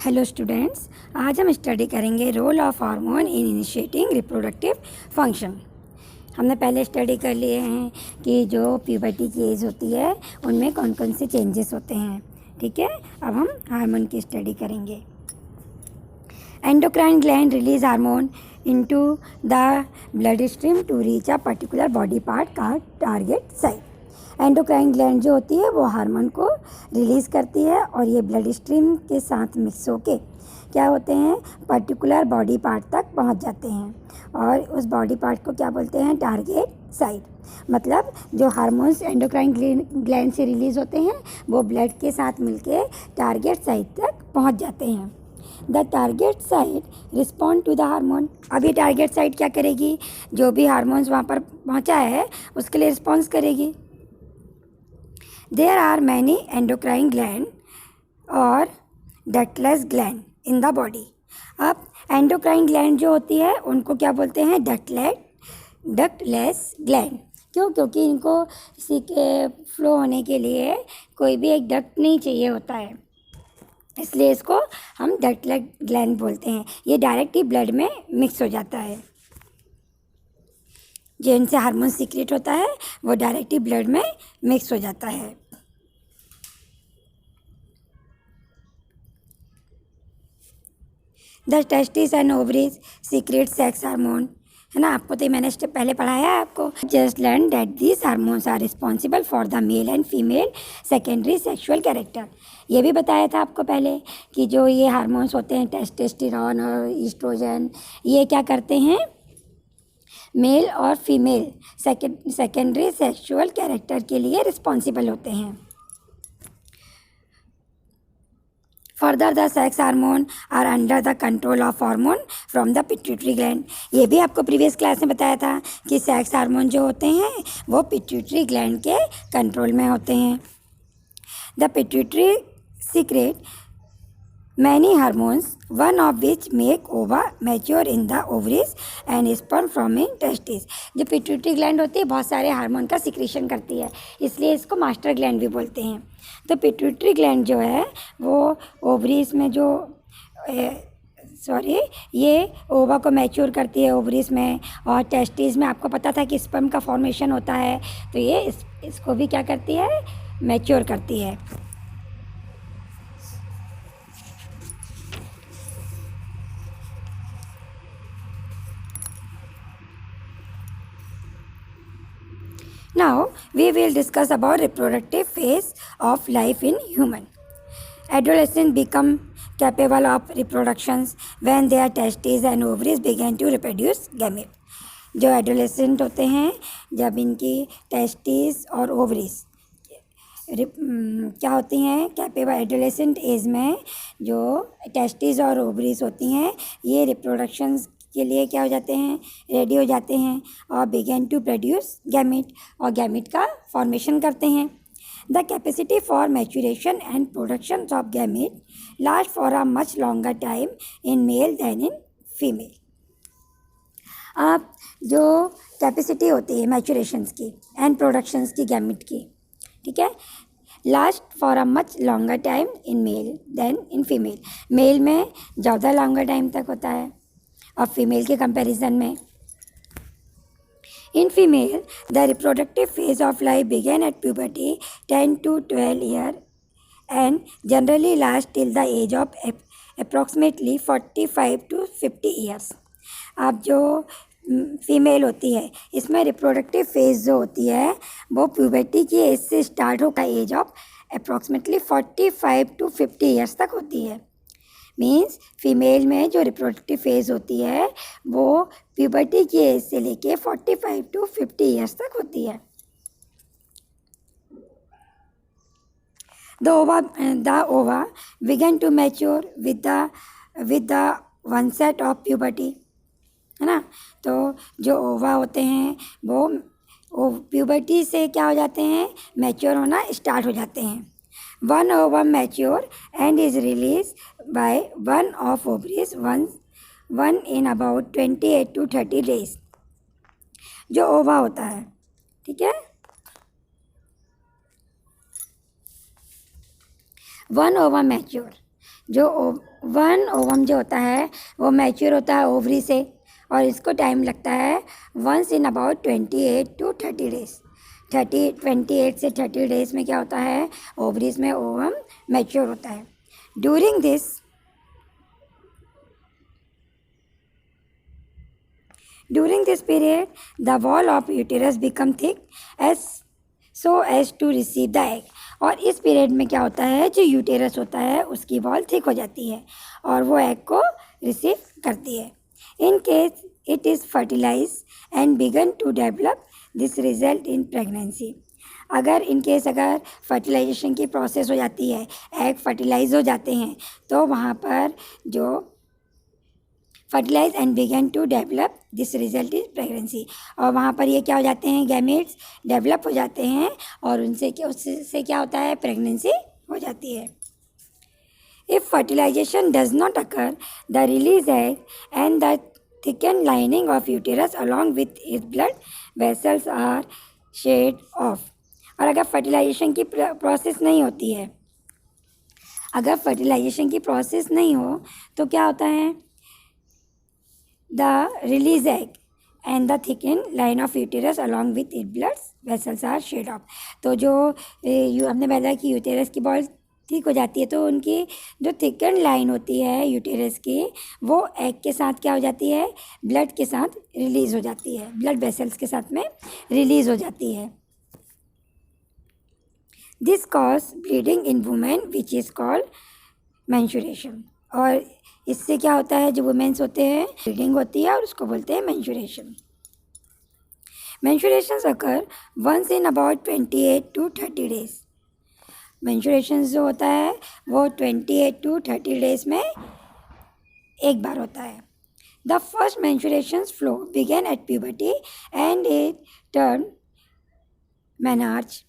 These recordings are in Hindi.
हेलो स्टूडेंट्स, आज हम स्टडी करेंगे role of hormone in initiating reproductive function. हमने पहले स्टडी कर लिए हैं कि जो प्यूबर्टी की एज होती है उनमें कौन कौन से चेंजेस होते हैं। ठीक है, अब हम हार्मोन की स्टडी करेंगे। Endocrine gland release hormone into the blood stream to reach a particular body part का टारगेट साइट। एंडोक्राइन ग्लैंड जो होती है वो हार्मोन को रिलीज़ करती है और ये ब्लड स्ट्रीम के साथ मिक्स होके क्या होते हैं, पर्टिकुलर बॉडी पार्ट तक पहुंच जाते हैं और उस बॉडी पार्ट को क्या बोलते हैं, टारगेट साइट। मतलब जो हार्मोन्स एंडोक्राइन ग्लैंड से रिलीज़ होते हैं वो ब्लड के साथ मिलके टारगेट साइट तक पहुंच जाते हैं। The target site respond to the hormone. अब ये टारगेट साइट क्या करेगी, जो भी हार्मोन्स वहाँ पर पहुँचा है उसके लिए रिस्पॉन्स करेगी। There are many endocrine gland और ductless gland in the body। अब endocrine gland जो होती है उनको क्या बोलते हैं, ductless gland। क्यों? क्योंकि इनको इसी के फ्लो होने के लिए कोई भी एक डक्ट नहीं चाहिए होता है, इसलिए इसको हम डक्टलेस ग्लैंड बोलते हैं। ये डायरेक्ट ही ब्लड में मिक्स हो जाता है। जो इनसे हार्मोन सीक्रेट होता है वो डायरेक्ट ही ब्लड में मिक्स हो जाता है। The testis and ovaries secret sex hormone, है ना, आपको तो मैंने स्टेप पहले पढ़ाया है आपको। Just learn that these hormones are responsible for the male and female secondary sexual character. ये भी बताया था आपको पहले कि जो ये हार्मोन्स होते हैं टेस्टोस्टेरोन और ईस्ट्रोजन, ये क्या करते हैं, मेल और फीमेल सेकेंडरी सेक्सुअल कैरेक्टर के लिए रिस्पॉन्सिबल होते हैं। Further the sex hormone are under the control of hormone from the pituitary gland. ये भी आपको प्रीवियस क्लास में बताया था कि सेक्स हार्मोन जो होते हैं वो पिट्यूटरी ग्लैंड के कंट्रोल में होते हैं। The pituitary secrete many hormones, one of which make ova mature in the ovaries and sperm from in testis. जो पिट्यूटरी ग्लैंड होती है बहुत सारे हार्मोन का सिक्रेशन करती है, इसलिए इसको मास्टर ग्लैंड भी बोलते हैं। तो पिट्यूटरी ग्लैंड जो है वो ओवरीज में जो ये ओवा को मैच्योर करती है ओवरीज में, और टेस्टिस में आपको पता था कि स्पर्म का फॉर्मेशन होता है, तो ये इसको भी क्या करती है, मैच्योर करती है। Now we will discuss about reproductive phase of life in human. Adolescents become capable of reproductions when their testes and ovaries begin to reproduce gamete. जो एडोलेसेंट होते हैं, जब इनकी टेस्टिस और ओवरीज क्या होती हैं, कैपेबल एडोलेसेंट एज में जो टेस्टिस और ओवरीज होती हैं ये रिप्रोडक्शंस के लिए क्या हो जाते हैं, रेडी हो जाते हैं और बिगेन टू प्रोड्यूस गैमेट, और गैमेट का फॉर्मेशन करते हैं। The capacity for maturation and production of gamete last for a much longer time in male than in female. अब जो कैपेसिटी होती है मैच्योरेशंस की एंड प्रोडक्शंस की गैमेट की, ठीक है, last for a much longer time in male than in female. Male में ज़्यादा लॉन्गर टाइम तक होता है और फीमेल के कंपैरिजन में। In female the reproductive phase of life begin at puberty 10 to 12 year and generally last till the age of approximately 45 to 50 years. अब जो फीमेल होती है इसमें रिप्रोडक्टिव फेज जो होती है वो प्यूबर्टी की एज से स्टार्ट होकर age of approximately 45 to 50 years तक होती है। मीन्स फीमेल में जो रिप्रोडक्टिव फेज होती है वो प्यूबर्टी की एज से लेके 45 to 50 ईयर्स तक होती है। The ova begin to mature with the onset of puberty, है ना। तो जो ओवा होते हैं वो प्यूबर्टी से क्या हो जाते हैं, मैच्योर होना स्टार्ट हो जाते हैं। One ova mature and is released by one of ovaries one in about 28 to 30 days। जो ओवा होता है, ठीक है, वन ओवा मैच्योर जो वन ओवम जो होता है वो मैच्योर होता है ओवरी से, और इसको टाइम लगता है once in about 28 to 30 days. 28 से 30 डेज में क्या होता है, ओवरीज में ओवम मैच्योर होता है। During this period, the wall of uterus become thick so as to receive the egg। और इस पीरियड में क्या होता है, जो यूटेरस होता है उसकी वॉल थिक हो जाती है और वो एग को रिसीव करती है। In case it is fertilize and began to develop, this result in pregnancy. अगर फर्टिलाइजेशन की प्रोसेस हो जाती है, एग फर्टिलाइज हो जाते हैं, तो वहाँ पर जो fertilize and began to develop, this result is pregnancy. और वहाँ पर ये क्या हो जाते हैं, गैमेट्स डेवलप हो जाते हैं और उससे क्या होता है, प्रेगनेंसी हो जाती है। If fertilization does not occur, the release egg and the thickened lining of uterus along with its blood vessels are shed off। और अगर फर्टिलाइजेशन की प्रोसेस नहीं होती है, अगर फर्टिलाइजेशन की प्रोसेस नहीं हो तो क्या होता है, the release egg and the thickened line of uterus along with its blood vessels are shed off। तो जो हमने बताया कि यूटेरस की बॉल ठीक हो जाती है, तो उनकी जो थिकन लाइन होती है यूटेरस की, वो एग के साथ क्या हो जाती है, ब्लड के साथ रिलीज़ हो जाती है, ब्लड वेसल्स के साथ में रिलीज़ हो जाती है। This cause bleeding in women which is called menstruation. और इससे क्या होता है, जो वुमेन्स होते हैं ब्लीडिंग होती है और उसको बोलते हैं menstruation. Menstruations occur once in about 28 to 30 days. Menstruations जो होता है वो 28 to 30 डेज में एक बार होता है। The first menstruations flow begin at puberty and it turn menarche.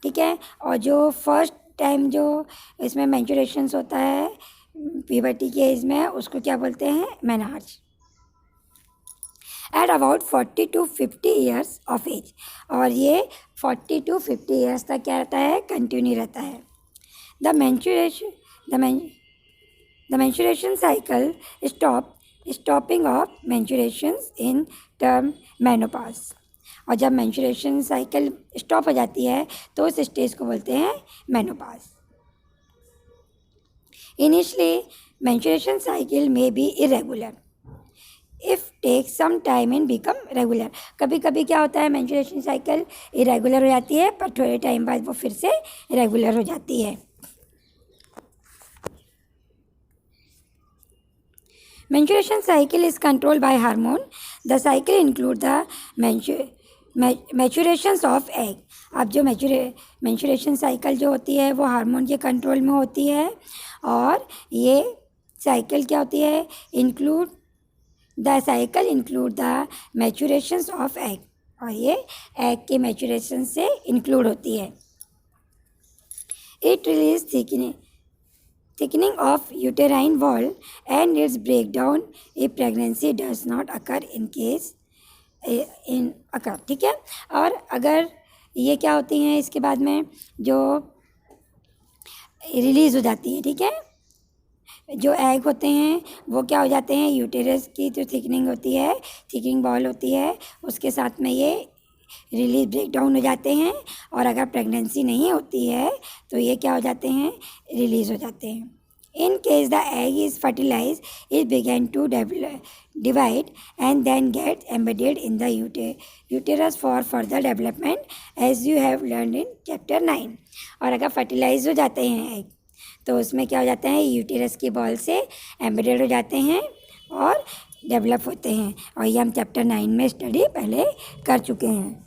ठीक है, और जो फर्स्ट टाइम जो इसमें मेंस्ट्रुएशंस होता है प्यूबर्टी के एज में, उसको क्या बोलते हैं, menarche. At about 40 to 50 years of age, और ये 40 to 50 ईयर्स तक क्या रहता है, कंटिन्यू रहता है। The menstruation cycle stopping of मेंस्ट्रुएशंस in term menopause. और जब मेंस्ट्रुएशन साइकिल स्टॉप हो जाती है तो उस स्टेज को बोलते हैं मेनोपॉज। इनिशियली मेंस्ट्रुएशन साइकिल में be irregular if take some time and become regular. कभी कभी क्या होता है, मेंस्ट्रुएशन साइकिल इरेगुलर हो जाती है, पर थोड़े टाइम बाद वो फिर से रेगुलर हो जाती है। Menstruation cycle is controlled by hormone. The cycle include the maturations of egg. अब जो मेंस्ट्रुएशन साइकिल जो होती है वो हार्मोन के कंट्रोल में होती है, और ये साइकिल क्या होती है, the cycle include the maturations of egg, और ये एग के मैच्योरेशन से इंक्लूड होती है। It release thickening of uterine wall and its break down if pregnancy does not occur occur. ठीक है, और अगर ये क्या होती हैं, इसके बाद में जो रिलीज़ हो जाती है, ठीक है, जो एग होते हैं वो क्या हो जाते हैं, यूटेरस की जो थिकनिंग होती है, थिकनिंग बॉल होती है, उसके साथ में ये रिलीज ब्रेक डाउन हो जाते हैं, और अगर प्रेगनेंसी नहीं होती है तो ये क्या हो जाते हैं, रिलीज़ हो जाते हैं। In case the egg is fertilize, it begin to divide and then get embedded in the uterus for further development as you have learn in chapter 9। और अगर फर्टिलाइज हो जाते हैं एग तो उसमें क्या हो जाता है, यूटेरस की बॉल से एम्बेडेड हो जाते हैं और डेवलप होते हैं, और ये हम चैप्टर 9 में स्टडी पहले कर चुके हैं।